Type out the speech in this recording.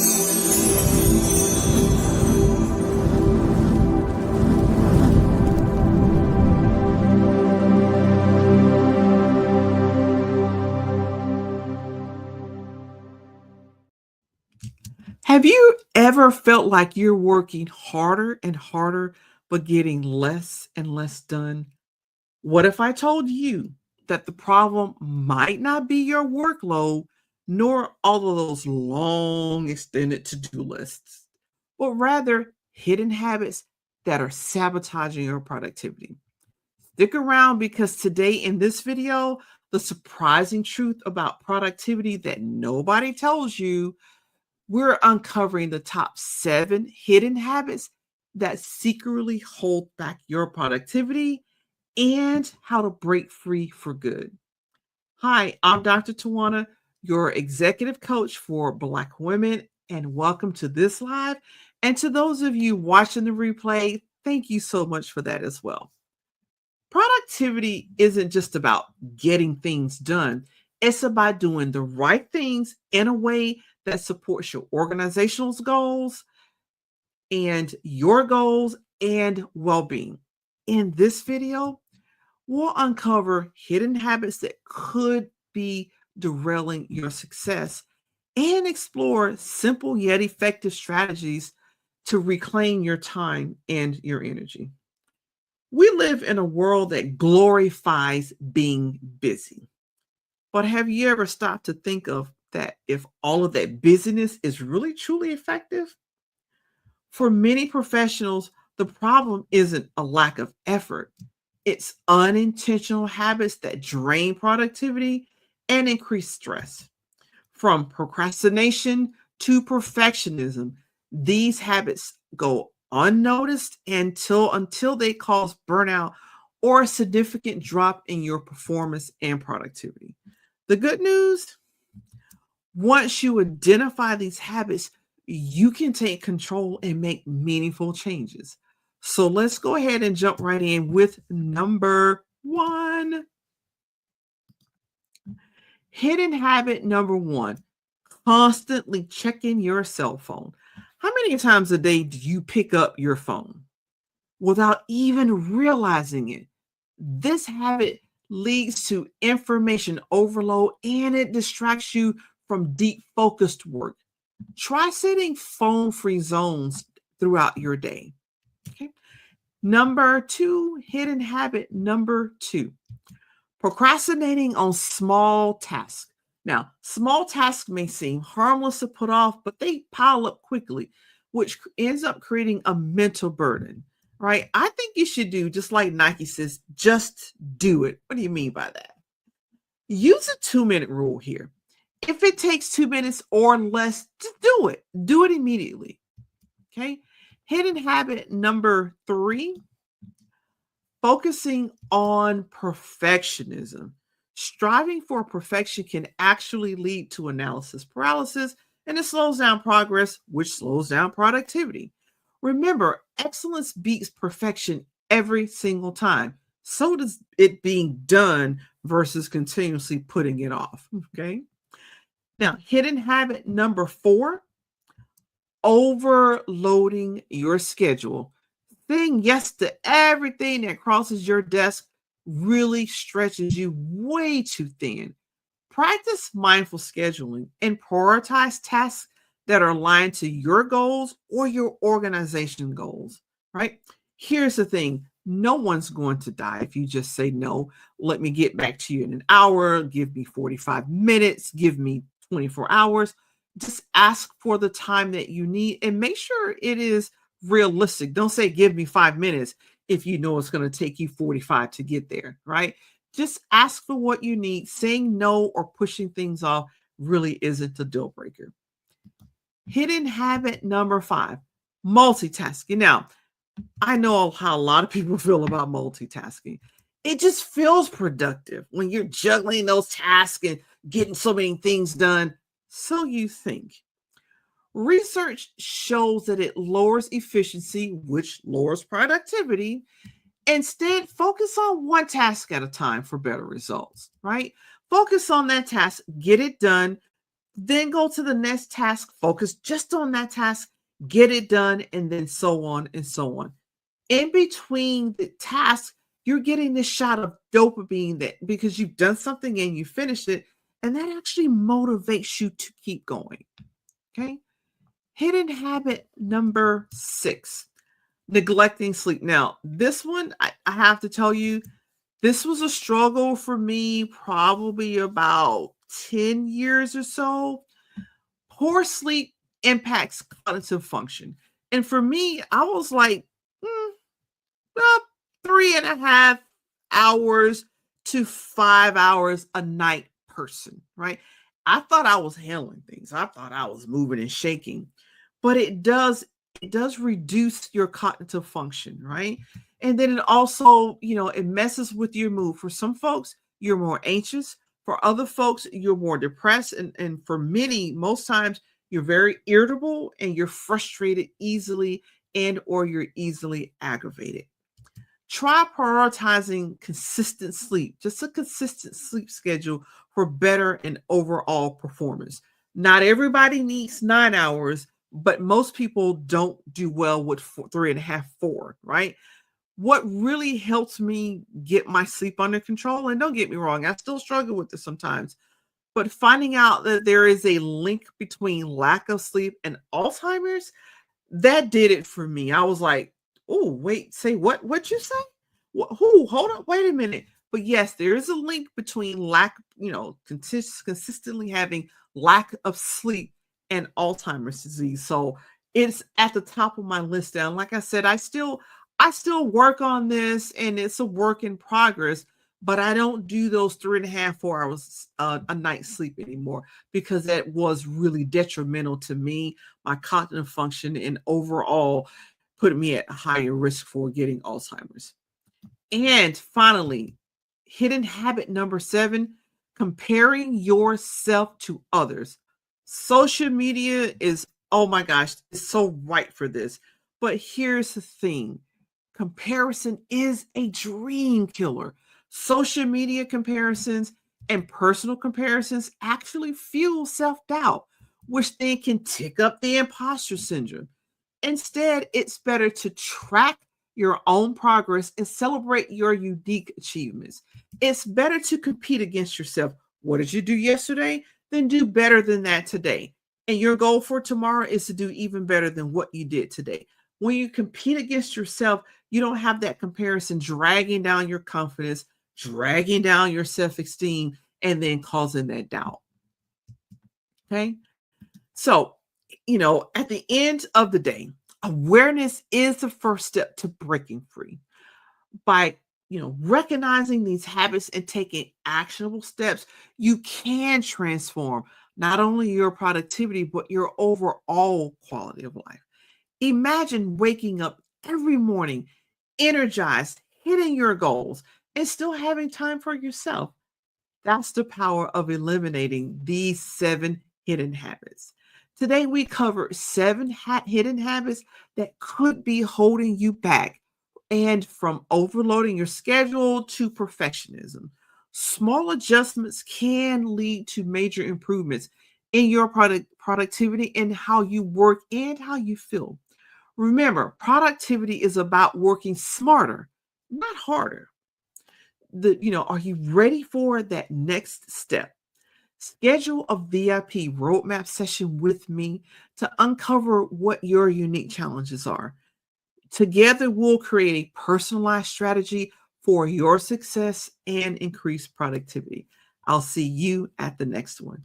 Have you ever felt like you're working harder and harder, but getting less and less done? What if I told you that the problem might not be your workload, nor all of those long extended to do lists, but rather hidden habits that are sabotaging your productivity? Stick around because today in this video, the surprising truth about productivity that nobody tells you, we're uncovering the top 7 hidden habits that secretly hold back your productivity and how to break free for good. Hi, I'm Dr. Twanna, your executive coach for Black women, and welcome to this live. And to those of you watching the replay, thank you so much for that as well. Productivity isn't just about getting things done, it's about doing the right things in a way that supports your organizational goals and your goals and well being. In this video, we'll uncover hidden habits that could be derailing your success and explore simple yet effective strategies to reclaim your time and your energy. We live in a world that glorifies being busy. But have you ever stopped to think of that if all of that busyness is really truly effective? For many professionals, the problem isn't a lack of effort. It's unintentional habits that drain productivity and increase stress. From procrastination to perfectionism, these habits go unnoticed until they cause burnout or a significant drop in your performance and productivity. The good news, once you identify these habits, you can take control and make meaningful changes. So let's go ahead and jump right in with number 1. Hidden habit number 1, constantly checking your cell phone. How many times a day do you pick up your phone without even realizing it? This habit leads to information overload and it distracts you from deep focused work. Try setting phone free zones throughout your day. Okay. Number 2, hidden habit number 2, procrastinating on small tasks. Now, small tasks may seem harmless to put off, but they pile up quickly, which ends up creating a mental burden, right? I think you should do just like Nike says, just do it. What do you mean by that? Use a 2-minute rule here. If it takes 2 minutes or less, just do it. Do it immediately. Okay. Hidden habit number 3, focusing on perfectionism. Striving for perfection can actually lead to analysis paralysis, and it slows down progress, which slows down productivity. Remember, excellence beats perfection every single time. So does it being done versus continuously putting it off. Okay. Now, hidden habit number 4, overloading your schedule. Saying yes to everything that crosses your desk really stretches you way too thin. Practice mindful scheduling and prioritize tasks that are aligned to your goals or your organization goals, right? Here's the thing, no one's going to die if you just say no. Let me get back to you in an hour, give me 45 minutes, give me 24 hours. Just ask for the time that you need and make sure it is realistic. Don't say, give me 5 minutes if you know it's going to take you 45 to get there, right? Just ask for what you need. Saying no or pushing things off really isn't a deal breaker. Hidden habit number 5, multitasking. Now, I know how a lot of people feel about multitasking. It just feels productive when you're juggling those tasks and getting so many things done. So you think. Research shows that it lowers efficiency, which lowers productivity. Instead, focus on one task at a time for better results, right? Focus on that task, get it done, Then go to the next task, focus just on that task, get it done, and then so on and so on. In between the tasks, you're getting this shot of dopamine that because you've done something and you finished it, and that actually motivates you to keep going. Okay. Hidden habit number 6, neglecting sleep. Now, this one, I have to tell you, this was a struggle for me probably about 10 years or so. Poor sleep impacts cognitive function. And for me, I was like, well, 3.5 hours to 5 hours a night person, right? I thought I was handling things. I thought I was moving and shaking, but it does reduce your cognitive function, right? And then it also, it messes with your mood. For some folks, you're more anxious. For other folks, you're more depressed. And for many, most times, you're very irritable and you're frustrated easily and or you're easily aggravated. Try prioritizing consistent sleep, just a consistent sleep schedule for better and overall performance. Not everybody needs 9 hours, but most people don't do well with 3.5, 4, right? What really helps me get my sleep under control, and don't get me wrong, I still struggle with this sometimes, but finding out that there is a link between lack of sleep and Alzheimer's, that did it for me. I was like, "Oh, wait, say what? What you say? Who? Hold on, wait a minute." But yes, there is a link between lack, consistently having lack of sleep and Alzheimer's disease. So it's at the top of my list now. Like I said, I still work on this, and it's a work in progress. But I don't do those 3.5, 4 hours a night sleep anymore because that was really detrimental to me, my cognitive function, and overall put me at a higher risk for getting Alzheimer's. And finally, hidden habit number 7, comparing yourself to others. Social media is, oh my gosh, it's so right for this. But here's the thing, comparison is a dream killer. Social media comparisons and personal comparisons actually fuel self doubt, which then can tick up the imposter syndrome. Instead, it's better to track your own progress and celebrate your unique achievements. It's better to compete against yourself. What did you do yesterday? Then do better than that today. And your goal for tomorrow is to do even better than what you did today. When you compete against yourself, you don't have that comparison dragging down your confidence, dragging down your self esteem, and then causing that doubt. Okay. So, at the end of the day, awareness is the first step to breaking free. By, recognizing these habits and taking actionable steps, you can transform not only your productivity, but your overall quality of life. Imagine waking up every morning energized, hitting your goals, and still having time for yourself. That's the power of eliminating these 7 hidden habits. Today, we covered 7 hidden habits that could be holding you back, and from overloading your schedule to perfectionism. Small adjustments can lead to major improvements in your productivity and how you work and how you feel. Remember, productivity is about working smarter, not harder. Are you ready for that next step? Schedule a VIP roadmap session with me to uncover what your unique challenges are. Together, we'll create a personalized strategy for your success and increased productivity. I'll see you at the next one.